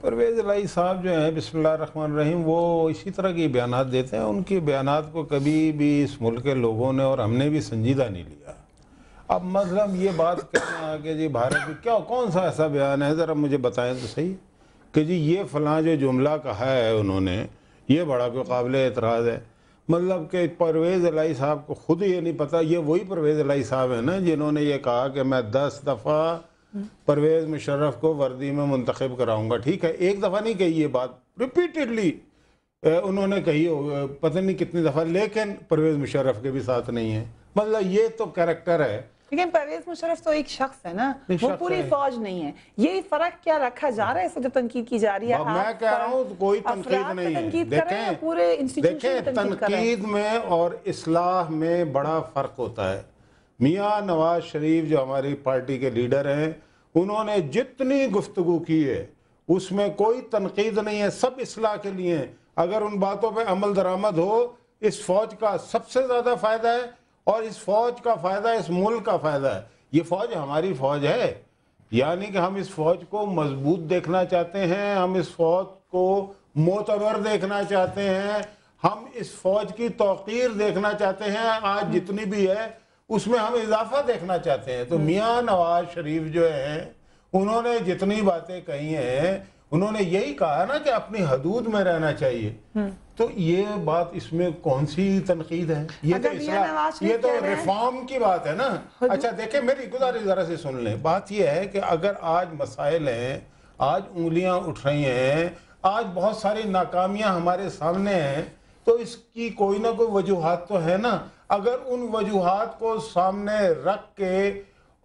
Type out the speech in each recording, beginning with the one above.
پرویز الہی صاحب جو ہیں بسم اللہ الرحمن الرحیم وہ اسی طرح کی بیانات دیتے ہیں. ان کی بیانات کو کبھی بھی اس ملک کے لوگوں نے اور ہم نے بھی سنجیدہ نہیں لیا. اب مطلب یہ بات کہنا کہ جی بھارت کی کون سا ایسا بیان ہے ذرا مجھے بتائیں تو صحیح کہ جی یہ فلاں جو جملہ کہا ہے انہوں نے یہ بڑا کوئی قابل اعتراض ہے. مطلب کہ پرویز الہی صاحب کو خود یہ نہیں پتہ. یہ وہی پرویز الہی صاحب ہیں نا جنہوں نے یہ کہا کہ میں 10 دفعہ پرویز مشرف کو وردی میں منتخب کراؤں گا. ٹھیک ہے, ایک دفعہ نہیں کہی یہ بات, ریپیٹڈلی انہوں نے کہی ہو پتہ نہیں کتنی دفعہ, لیکن پرویز مشرف کے بھی ساتھ نہیں ہے. مطلب یہ تو کریکٹر ہے. لیکن پرویز مشرف تو ایک شخص ہے نا, وہ پوری فوج نہیں ہے. یہی فرق کیا رکھا جا رہا ہے اس وقت جو تنقید کی جا رہی ہے؟ میں کہہ رہا ہوں کوئی تنقید نہیں ہے. دیکھیں تنقید میں اور اصلاح میں بڑا فرق ہوتا ہے. میاں نواز شریف جو ہماری پارٹی کے لیڈر ہیں انہوں نے جتنی گفتگو کی ہے اس میں کوئی تنقید نہیں ہے, سب اصلاح کے لیے ہیں. اگر ان باتوں پہ عمل درآمد ہو اس فوج کا سب سے زیادہ فائدہ ہے, اور اس فوج کا فائدہ اس ملک کا فائدہ ہے. یہ فوج ہماری فوج ہے, یعنی کہ ہم اس فوج کو مضبوط دیکھنا چاہتے ہیں, ہم اس فوج کو معتبر دیکھنا چاہتے ہیں, ہم اس فوج کی توقیر دیکھنا چاہتے ہیں. آج جتنی بھی ہے اس میں ہم اضافہ دیکھنا چاہتے ہیں. تو میاں نواز شریف جو ہیں انہوں نے جتنی باتیں کہی ہیں انہوں نے یہی کہا نا کہ اپنی حدود میں رہنا چاہیے. تو یہ بات اس میں کون سی تنقید ہے؟ یہ تو ریفارم کی بات ہے نا. اچھا دیکھیں میری گزارش ذرا سے سن لیں. بات یہ ہے کہ اگر آج مسائل ہیں, آج انگلیاں اٹھ رہی ہیں, آج بہت ساری ناکامیاں ہمارے سامنے ہیں, تو اس کی کوئی نہ کوئی وجوہات تو ہے نا. اگر ان وجوہات کو سامنے رکھ کے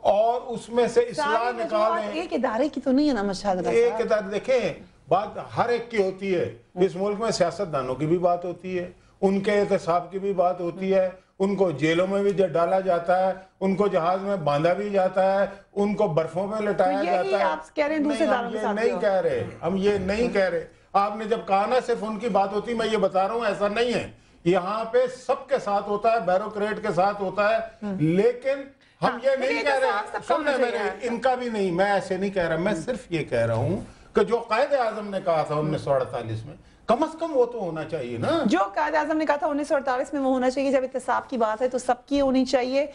اور اس میں سے اصلاح نکالیں. ایک ادارے کی تو نہیں ہے نا مشاہدہ. ایک ادارے دیکھیں بات ہر ایک کی ہوتی ہے. اس ملک میں سیاستدانوں کی بھی بات ہوتی ہے, ان کے احتساب کی بھی بات ہوتی ہے, ان کو جیلوں میں بھی ڈالا جاتا ہے, ان کو جہاز میں باندھا بھی جاتا ہے, ان کو برفوں میں لٹایا جاتا ہے. آپ کہہ رہے ہیں دوسرے اداروں کے ساتھ نہیں کہہ رہے, ہم یہ نہیں کہہ رہے. آپ نے جب کہا نا صرف ان کی بات ہوتی, میں یہ بتا رہا ہوں ایسا نہیں ہے. یہاں پہ سب کے ساتھ ہوتا ہے, بیوروکریٹ کے ساتھ ہوتا ہے, لیکن ہم یہ نہیں کہہ رہے سن لیں میرے, ان کا بھی نہیں, میں ایسے نہیں کہہ رہا. میں صرف یہ کہہ رہا ہوں کہ جو قائد اعظم نے کہا تھا 1948 میں کم از کم وہ تو ہونا چاہیے نا. جو قائد اعظم نے کہا تھا 1948 میں وہ ہونا چاہیے. جب احتساب کی بات ہے تو سب کی ہونی چاہیے.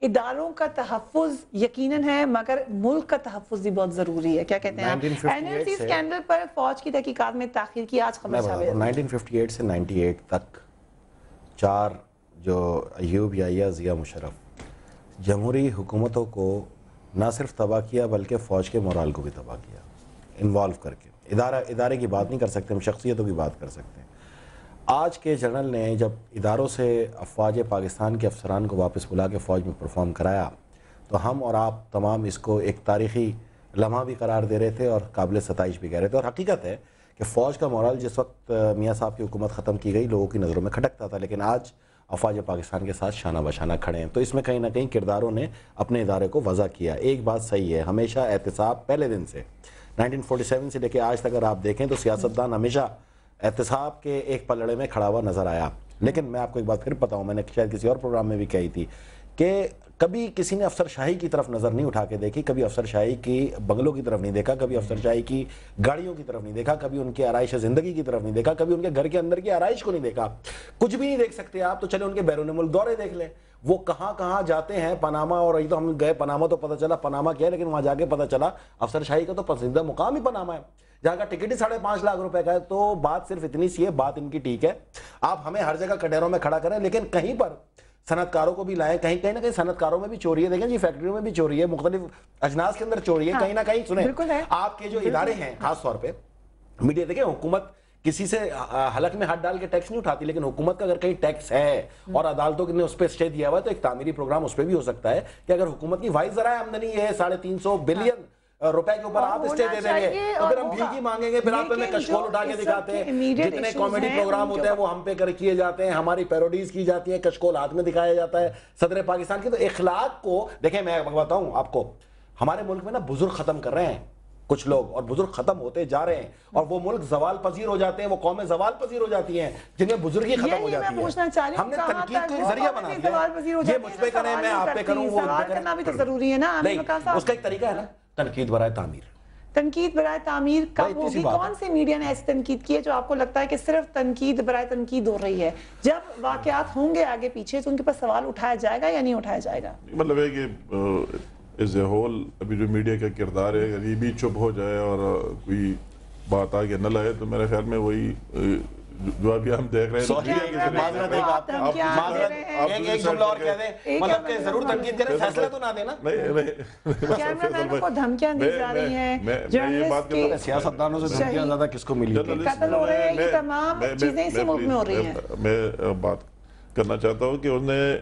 اداروں کا تحفظ یقیناً ہے مگر ملک کا تحفظ بھی بہت ضروری ہے. کیا کہتے ہیں آپ؟ NLC سکینڈل پر فوج کی تحقیقات میں تاخیر کی آج خبر شامل ہے. 1958 سے 98 تک 4 جو ایوب یحییٰ ضیاء مشرف جمہوری حکومتوں کو نہ صرف تباہ کیا بلکہ فوج کے مورال کو بھی تباہ کیا, انوالو کر کے. ادارے کی بات نہیں کر سکتے ہم, شخصیتوں کی بات کر سکتے ہیں. آج کے جنرل نے جب اداروں سے افواج پاکستان کے افسران کو واپس بلا کے فوج میں پرفارم کرایا تو ہم اور آپ تمام اس کو ایک تاریخی لمحہ بھی قرار دے رہے تھے اور قابل ستائش بھی کہہ رہے تھے. اور حقیقت ہے کہ فوج کا مورال جس وقت میاں صاحب کی حکومت ختم کی گئی لوگوں کی نظروں میں کھٹکتا تھا, لیکن آج افواج پاکستان کے ساتھ شانہ بشانہ کھڑے ہیں. تو اس میں کہیں نہ کہیں کرداروں نے اپنے ادارے کو وضع کیا. ایک بات صحیح ہے, ہمیشہ احتساب پہلے دن سے 1947 سے لے کے آج تک اگر آپ دیکھیں تو سیاستدان ہمیشہ احتساب کے ایک پلڑے میں کھڑا ہوا نظر آیا. لیکن میں آپ کو ایک بات پھر بتاؤں, میں نے شاید کسی اور پروگرام میں بھی کہی تھی کہ کبھی کسی نے افسر شاہی کی طرف نظر نہیں اٹھا کے دیکھی, کبھی افسر شاہی کی بنگلوں کی طرف نہیں دیکھا, کبھی افسر شاہی کی گاڑیوں کی طرف نہیں دیکھا, کبھی ان کے آرائش زندگی کی طرف نہیں دیکھا, کبھی ان کے گھر کے اندر کی آرائش کو نہیں دیکھا. کچھ بھی نہیں دیکھ سکتے آپ تو چلے ان کے بیرون ملک دورے دیکھ لیں. وہ کہاں کہاں جاتے ہیں, پاناما, اور تو ہم گئے پاناما تو پتہ چلا پاناما کیا ہے, لیکن وہاں جا کے پتہ چلا افسر شاہی کا تو پسندیدہ مقام ہی پاناما ہے جہاں کا ٹکٹ ہی 5.5 لاکھ روپے کا ہے. تو بات صرف اتنی سی ہے, بات ان کی ٹھیک ہے, آپ ہمیں ہر جگہ کٹہروں میں کھڑا کریں لیکن کہیں پر صنعت کاروں کو بھی لائیں. کہیں نہ کہیں صنعت کاروں میں بھی چوری ہے, دیکھیں جی فیکٹریوں میں بھی چوری ہے, مختلف اجناس کے اندر چوری ہے, کہیں نہ کہیں سنیں آپ کے جو ادارے ہیں خاص طور پہ میڈیا, دیکھیں حکومت کسی سے حلق میں ہاتھ ڈال کے ٹیکس نہیں اٹھاتی, لیکن حکومت کا اگر کہیں ٹیکس ہے اور عدالتوں نے اس پہ اسٹے دیا ہوا ہے تو ایک تعمیری پروگرام اس پہ بھی ہو سکتا ہے کہ اگر حکومت کی واحد ذرائع آمدنی ہے 350 بلین روپے کے اوپر آپ اسٹے دے دیں گے تو پھر ہم بھیگی مانگیں گے, پھر آپ پہ کشکول اٹھا کے دکھاتے ہیں. جتنے کامیڈی پروگرام ہوتے ہیں وہ ہم پہ کیے جاتے ہیں, ہماری پیروڈیز کی جاتی ہیں, کشکول ہاتھ میں دکھایا جاتا ہے صدر پاکستان کی. تو اخلاق کو دیکھیں, میں بتاؤں آپ کو, ہمارے ملک میں نا بزرگ ختم کر رہے ہیں کچھ لوگ, اور بزرگ ختم ہوتے جا رہے ہیں, اور وہ ملک زوال پذیر ہو جاتے ہیں, وہ قومیں زوال پذیر ہو جاتی ہیں جن میں بزرگی ختم ہو جاتی ہے. ہم نے تنقید کو ایک ذریعہ بنا دیا, یہ مجھ پہ کریں میں آپ پہ کروں, وہ ان پہ کریں. کرنا بھی تو ضروری ہے نا. نہیں, اس کا ایک طریقہ ہے نا, تنقید برائے تعمیر. تنقید برائے تعمیر کب ہوگی؟ کون سے میڈیا نے ایسی تنقید کی ہے جو آپ کو لگتا ہے کہ صرف تنقید برائے تنقید ہو رہی ہے؟ جب واقعات ہوں گے آگے پیچھے تو ان کے پاس سوال اٹھایا جائے گا یا نہیں اٹھایا جائے گا؟ مطلب ہے کہ ایز اے ہول ابھی جو میڈیا کا کردار ہے اگر یہ بھی چپ ہو جائے اور کوئی بات آگے نہ لائے تو میرے خیال میں وہی جو ابھی ہم دیکھ رہے ہیں ایک جملہ اور کہہ دیں مطلب کہ ضرور تنقید کریں فیصلہ تو نہ دینا. کیمرہ کو دھمکیاں دی جا رہی ہیں جرنلسٹ کی سیاستدانوں سے دھمکیاں زیادہ کس کو ملی قتل ہو رہے ہیں یہ تمام چیزیں اسی ملک میں ہو رہی ہیں. میں بات کرنا چاہتا ہوں کہ انہوں نے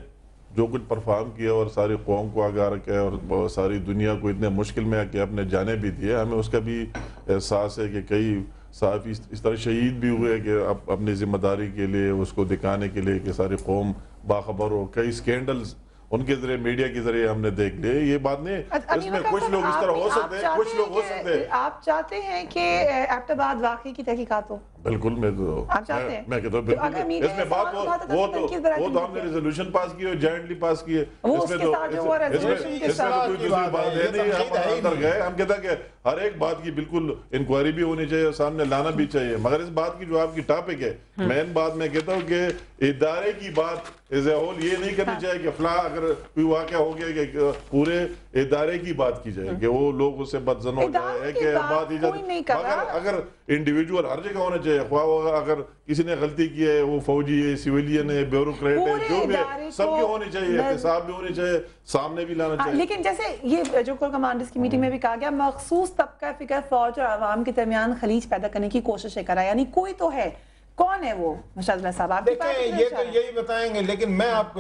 جو کچھ پرفارم کیا اور ساری قوم کو آگاہ رکھا اور ساری دنیا کو اتنے مشکل میں کہ اپنے جانے بھی دیے, ہمیں اس کا بھی احساس ہے کہ کئی صحافی اس طرح شہید بھی ہوئے کہ اپنی ذمہ داری کے لیے اس کو دکھانے کے لیے کہ ساری قوم باخبر ہو. کئی سکینڈلز ان کے ذریعے میڈیا کے ذریعے ہم نے دیکھ لیے. یہ بات نہیں اس میں کچھ لوگ اس طرح ہو سکتے ہیں, کچھ لوگ ہو سکتے ہیں. آپ چاہتے ہیں کہ ایبٹ آباد واقعی کی تحقیقات ہو؟ بالکل میں کہتا ہوں بالکل اس میں بات وہ تو ہم نے ریزولوشن پاس کی اور جوائنٹلی پاس کی ہے. اس میں تو کوئی بات ہے نہیں. ہم اندر گئے, ہم کہتا کہ ہر ایک بات کی بالکل انکوائری بھی ہونی چاہیے اور سامنے لانا بھی چاہیے, مگر اس بات کی جو آپ کی ٹاپک ہے مین بات میں کہتا ہوں کہ ادارے کی بات ایز اے ہول یہ نہیں کرنی چاہیے کہ فلاں اگر کوئی واقعہ ہو گیا کہ پورے ادارے کی بات کی جائے کہ وہ لوگ اس سے بدظن ہو جائے کہ بات ہی جائے. مگر اگر انڈیویجول ہر جگہ ہونا چاہیے, خواہ اگر کسی نے غلطی کی ہے وہ فوجی ہے, سویلین ہے, بیوروکریٹ ہے, جو بھی ہے سب کی ہونی چاہیے, احتساب بھی ہونی چاہیے, سامنے بھی لانا چاہیے. لیکن جیسے یہ جو کور کمانڈرز کی میٹنگ میں بھی کہا گیا مخصوص طبقہ فکر فوج اور عوام کے درمیان خلیج پیدا کرنے کی کوششیں کرا, یعنی کوئی تو ہے. کون ہے وہ مشاہد اللہ صاحب؟ دیکھیں یہ تو یہی بتائیں گے, لیکن میں آپ کو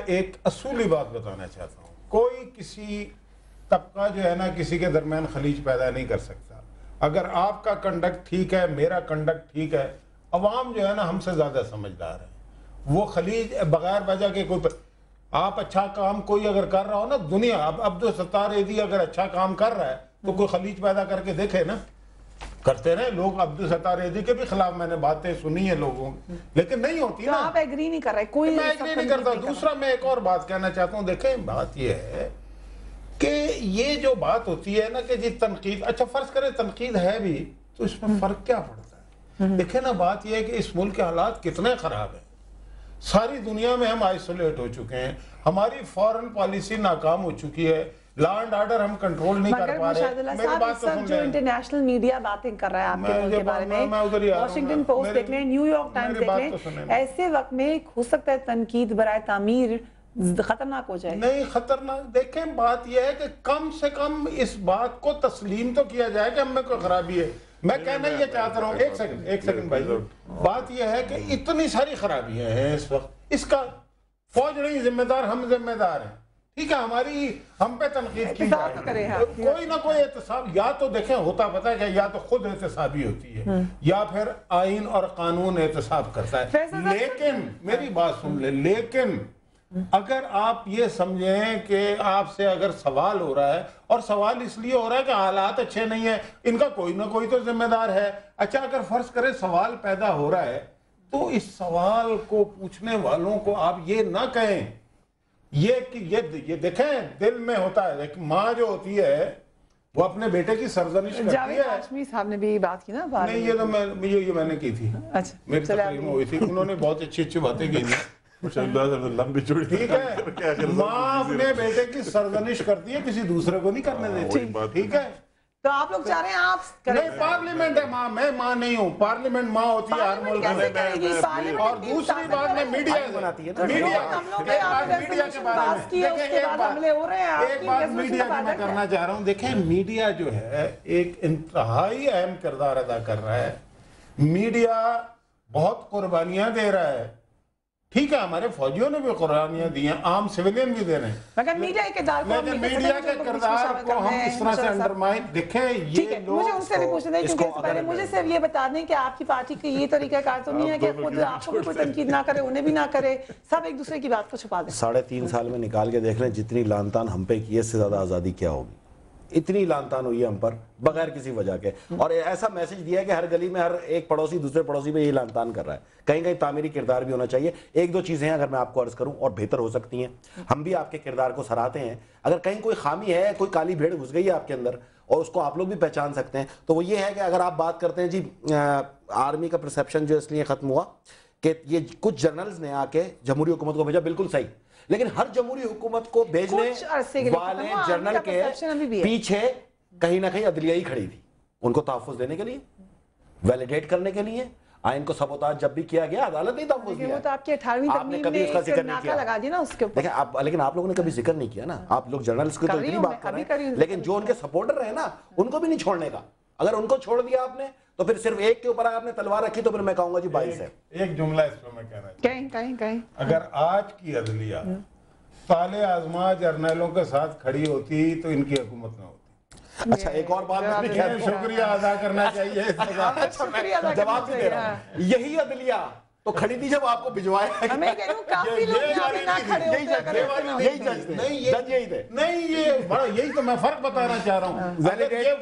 ایک اصولی بات بتانا چاہتا ہوں. کوئی کسی طبقہ جو ہے نا کسی کے درمیان خلیج پیدا نہیں کر سکتا. اگر آپ کا کنڈکٹ ٹھیک ہے, میرا کنڈکٹ ٹھیک ہے, عوام جو ہے نا ہم سے زیادہ سمجھدار ہے. وہ خلیج بغیر وجہ کے کوئی آپ اچھا کام کوئی اگر کر رہا ہو نا دنیا, اب عبدالستار ایدھی اگر اچھا کام کر رہا ہے تو کوئی خلیج پیدا کر کے دیکھے نا. کرتے رہے لوگ, عبدالستار ایدھی کے بھی خلاف میں نے باتیں سنی ہیں لوگوں, لیکن نہیں ہوتی نا. آپ ایگری نہیں کر رہے, کوئی میں ایگری نہیں کرتا. دوسرا میں ایک اور بات کہنا چاہتا ہوں. دیکھیں بات یہ ہے کہ یہ جو بات ہوتی ہے نا کہ جی تنقید, اچھا فرض کرے تنقید ہے بھی تو اس میں فرق کیا پڑتا ہے؟ دیکھیں نا بات یہ ہے کہ اس ملک کے حالات کتنے خراب ہیں. ساری دنیا میں ہم آئسولیٹ ہو چکے ہیں, ہماری فورن پالیسی ناکام ہو چکی ہے, لا اینڈ آرڈر ہم کنٹرول نہیں کر پا رہے. میری بات تو سن جو انٹرنیشنل میڈیا باتیں کر رہا ہے آپ کے ملک کے بارے میں, واشنگٹن پوسٹ دیکھ لیں, نیو یارک ٹائمز دیکھ لیں, ایسے وقت میں ہو سکتا ہے تنقید برائے تعمیر خطرناک ہو جائے. نہیں خطرناک, دیکھیں بات یہ ہے کہ کم سے کم اس بات کو تسلیم تو کیا جائے کہ ہم میں کوئی خرابی ہے. میں کہنا یہ چاہتا رہا ہوں, ایک سیکنڈ بھائی, بات یہ ہے کہ اتنی ساری خرابیاں ہیں اس وقت, اس کا فوج نہیں ذمہ دار, ہم ذمہ دار ہیں. ٹھیک ہے, ہماری ہم پہ تنقید کی جائے, کوئی نہ کوئی احتساب, یا تو دیکھیں ہوتا پتہ ہے کہ یا تو خود احتسابی ہوتی ہے یا پھر آئین اور قانون احتساب کرتا ہے. لیکن میری بات سن لیں, لیکن اگر آپ یہ سمجھیں کہ آپ سے اگر سوال ہو رہا ہے, اور سوال اس لیے ہو رہا ہے کہ حالات اچھے نہیں ہیں, ان کا کوئی نہ کوئی تو ذمہ دار ہے. اچھا اگر فرض کرے سوال پیدا ہو رہا ہے تو اس سوال کو پوچھنے والوں کو آپ یہ نہ کہیں یہ دیکھیں دل میں ہوتا ہے. ایک ماں جو ہوتی ہے وہ اپنے بیٹے کی سرزنش کرتی ہے. جاوید ہاشمی صاحب نے بھی بات کی نا, نہیں یہ تو میں نے کی تھی, میری تقریر میں ہوئی تھی, انہوں نے بہت اچھی باتیں کی تھی. ٹھیک ہے, ماں اپنے بیٹے کی سرزنش کرتی ہے, کسی دوسرے کو نہیں کرنے دیتی. ٹھیک ہے, تو آپ لوگ چاہ رہے ہیں آپ نہیں, پارلیمنٹ ہے ماں, میں ماں نہیں ہوں, پارلیمنٹ ماں ہوتی ہے ہر ملک میں. اور دوسری بات میں میڈیا بناتی ہے, میڈیا کے بارے میں ایک بات میڈیا کی میں کرنا چاہ رہا ہوں. دیکھیں میڈیا جو ہے ایک انتہائی اہم کردار ادا کر رہا ہے. میڈیا بہت قربانیاں دے رہا ہے. ٹھیک ہے, ہمارے فوجیوں نے بھی قربانیاں دی ہیں, عام سیویلین بھی دے رہے ہیں, مگر میڈیا کے کردار کو ہم اس طرح سے انڈرمائن. دیکھیں یہ لوگ, مجھے ان سے بھی پوچھنا ہے کیونکہ پہلے مجھے صرف یہ بتا دیں کہ آپ کی پارٹی کی یہ طریقہ کار تو نہیں ہے کہ خود آپ کو بھی کوئی تنقید نہ کرے, انہیں بھی نہ کرے, سب ایک دوسرے کی بات کو چھپا دیں. 3.5 سال میں نکال کے دیکھ لیں جتنی لان تان ہم پہ کی ہے, اس سے زیادہ آزادی کیا ہوگی. اتنی لان تان ہوئی ہے ہم پر بغیر کسی وجہ کے, اور ایسا میسج دیا ہے کہ ہر گلی میں ہر ایک پڑوسی دوسرے پڑوسی پہ یہ لان تان کر رہا ہے. کہیں کہیں تعمیری کردار بھی ہونا چاہیے. 1-2 چیزیں ہیں اگر میں آپ کو عرض کروں اور بہتر ہو سکتی ہیں, ہم بھی آپ کے کردار کو سراہتے ہیں. اگر کہیں کوئی خامی ہے, کوئی کالی بھیڑ گھس گئی ہے آپ کے اندر, اور اس کو آپ لوگ بھی پہچان سکتے ہیں. تو وہ یہ ہے کہ اگر آپ بات کرتے ہیں جی آرمی کا پرسیپشن جو اس لیے ختم ہوا کہ یہ کچھ جنرلز نے آ کے جمہوری حکومت کو بھیجا, بالکل صحیح, لیکن ہر جمہوری حکومت کو بھیجنے والے جنرل کے پیچھے کہیں نہ کہیں عدلیہ ہی کھڑی تھی, ان کو تحفظ دینے کے لیے, ویلیڈیٹ کرنے کے لیے. آئین کو سبوتاج جب بھی کیا گیا عدالت نہیں تحفظ دیا. وہ تو آپ کی 18ویں ترمیم نے ایک ناکہ لگا دی نا اس کے اوپر. دیکھیں لیکن آپ لوگوں نے کبھی ذکر نہیں کیا نا, آپ لوگ جرنلز کی تو اتنی بات کر رہے ہیں, لیکن جو ان کے سپورٹر رہے نا ان کو بھی نہیں چھوڑنے کا. اگر ان کو چھوڑ دیا آپ نے تو پھر صرف ایک کے اوپر آپ نے تلوار رکھی تو پھر میں کہوں گا جی 22 ہے. ایک جملہ اس پہ میں کہہ رہا ہوں, کہیں اگر آج کی عدلیہ سال آزما جرنیلوں کے ساتھ کھڑی ہوتی تو ان کی حکومت نہ ہوتی. اچھا ایک اور بات میں شکریہ ادا کرنا چاہیے, جواب دے رہا ہوں, یہی عدلیہ تو کھڑی تھی جب آپ کو بھجوایا. یہی تو میں فرق بتانا چاہ رہا ہوں.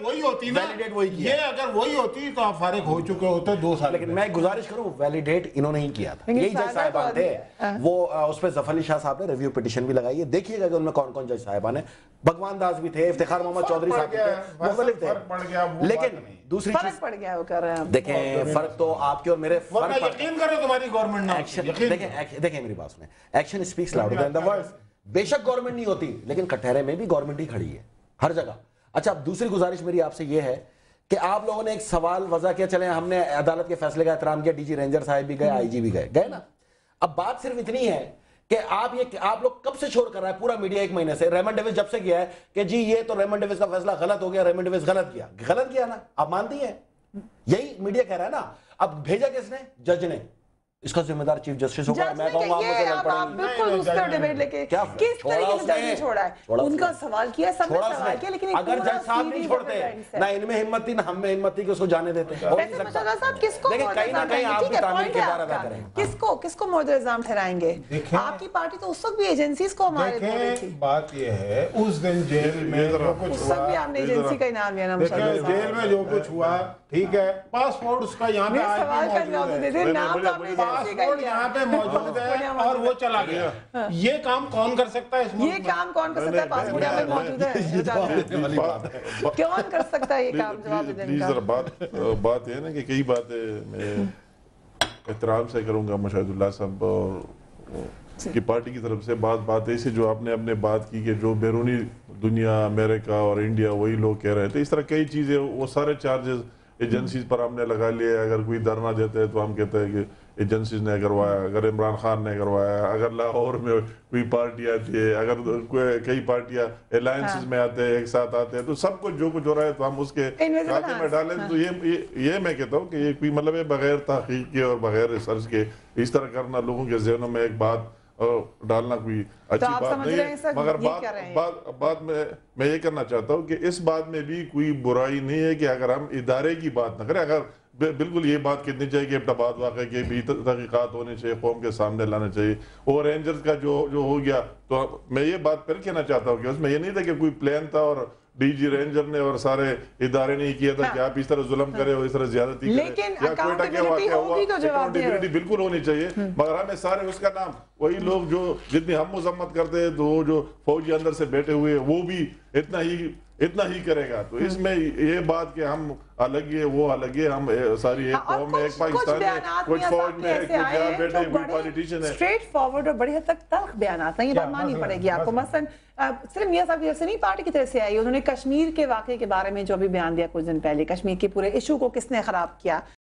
وہی ہوتی نا, یہ اگر وہی ہوتی تو آپ فارغ ہو چکے ہوتے 2 سال. لیکن میں گزارش کروں, ویلیڈیٹ انہوں نے ہی کیا تھا, یہی جج صاحبان تھے. وہ اس پہ ظفر علی شاہ صاحب نے ریویو پٹیشن بھی لگائی ہے, دیکھیے گا کہ ان میں کون کون جج صاحبان ہیں. بھگوان داس بھی تھے, افتخار محمد چودھری صاحب بھی تھے, مختلف تھے. لیکن دوسری چیز پڑ گیا وہ کر رہے ہیں, دیکھیں فرق تو آپ کے اور میرے فرق. یقین کرو تمہاری گورنمنٹ نے, دیکھیں میری بات سنیں, ایکشن سپیکس لاؤڈر دین دی ورڈز. بے شک گورنمنٹ نہیں ہوتی, لیکن کٹہرے میں بھی گورنمنٹ ہی کھڑی ہے ہر جگہ. اچھا اب دوسری گزارش میری آپ سے یہ ہے کہ آپ لوگوں نے ایک سوال وضع کیا, چلیں ہم نے عدالت کے فیصلے کا احترام کیا, ڈی جی رینجر صاحب بھی گئے, آئی جی بھی گئے نا. اب بات صرف اتنی ہے کہ آپ لوگ کب سے شور کر رہا ہے پورا میڈیا, 1 مہینے سے, ریمنڈ ڈیوس جب سے گیا ہے کہ جی یہ تو ریمنڈ ڈیوس کا فیصلہ غلط ہو گیا, ریمنڈ ڈیوس غلط کیا نا, آپ مانتی ہیں, یہی میڈیا کہہ رہا ہے نا. اب بھیجا کس نے, جج نے, اس کا ذمہ دار چیف جسٹس ہوگا. میں کہوں گا آپ بالکل اس پر ڈیبیٹ لے کے کس طریقے سے جج نے چھوڑا ہے, ان کا سوال کیا, سب نے سوال کیا, لیکن اگر جج صاحب نہیں چھوڑتے, نہ ان میں ہمت تھی نہ ہم میں ہمت تھی کہ اس کو جانے دیتے. لیکن کہیں نہ کہیں آپ بھی تعمیر کردار ادا کریں. کس کو مورد الزام ٹھہرائیں گے؟ آپ کی پارٹی تو اس وقت بھی ایجنسیز کو ہمارے دے رہی تھی. بات یہ ہے اس دن جیل میں جو کچھ اس وقت بھی آپ نے ایجنسی کا انعام لیا نا, جیل میں جو کچھ ہوا ٹھیک ہے, پاسپورٹ اس کا یہاں پہ سوال کا جواب دے دیں, نام تو آپ نے ایجنسی کا یہاں پہ موجود ہے اور وہ چلا گیا. یہ کام کون کر سکتا ہے, یہ کام کون کر سکتا ہے, پاسپورٹ یہاں پہ موجود ہے, کون کر سکتا ہے یہ کام؟ جواب دیں کا بات یہ ہے نا کہ کئی باتیں میں احترام سے کروں گا مشاہد اللہ صاحب کی پارٹی کی طرف سے. بات ایسی جو آپ نے اپنے بات کی کہ جو بیرونی دنیا, امریکہ اور انڈیا وہی لوگ کہہ رہے تھے, اس طرح کئی چیزیں, وہ سارے چارجز ایجنسیز پر ہم نے لگا لیے. اگر کوئی دھرنا دیتے ہیں تو ہم کہتے ہیں کہ ایجنسیز نے کروایا, اگر عمران خان نے کروایا, اگر لاہور میں کوئی پارٹی آتی ہے, اگر کئی پارٹیاں الائنسز میں آتے ہیں, ایک ساتھ آتے ہیں, تو سب کچھ جو کچھ ہو رہا ہے تو ہم اس کے کھاتے میں ڈالیں. تو یہ میں کہتا ہوں کہ یہ کوئی مطلب ہے بغیر تحقیق کے اور بغیر ریسرچ کے اس طرح کرنا, لوگوں کے ذہنوں میں ایک بات ڈالنا کوئی اچھی بات نہیں ہے. مگر بات میں یہ کرنا چاہتا ہوں کہ اس بات میں بھی کوئی برائی نہیں ہے کہ اگر ہم ادارے کی بات نہ کریں. اگر بالکل یہ بات کہنی چاہیے کہ ابتباد واقعہ کے بھی تحقیقات ہونے چاہیے, قوم کے سامنے لانا چاہیے. اور رینجرز کا جو ہو گیا, تو میں یہ بات پھر کہنا چاہتا ہوں کہ اس میں یہ نہیں تھا کہ کوئی پلان تھا اور ڈی جی رینجر نے اور سارے ادارے نے کیا تھا کہ آپ اس طرح ظلم کریں اور اس طرح زیادتی کریں, یا کوئٹہ کے واقعہ ہوا. اکاؤنٹیبلٹی بالکل ہونی چاہیے, مگر ہمیں سارے اس کا نام وہی لوگ جو جتنی ہم مذمت کرتے ہیں, تو وہ جو فوجی اندر سے بیٹھے ہوئے وہ بھی اتنا ہی کرے گا. تو اس میں یہ بات کہ ہم الگ ہے وہ الگ ہے, ہم ساری ایک قوم میں, ایک پاکستان میں, کچھ فوج میں, کچھ یہاں بیٹھے, کوئی پالیٹیشن ہے. اسٹریٹ فارورڈ اور بڑی حد تک تلخ بیانات ہیں, یہ بات ماننی پڑے گی آپ کو. مثلا صرف میاں صاحب کی طرف سے نہیں, پارٹی کی طرف سے آئی, انہوں نے کشمیر کے واقعے کے بارے میں جو بھی بیان دیا کچھ دن پہلے, کشمیر کے پورے ایشو کو کس نے خراب کیا,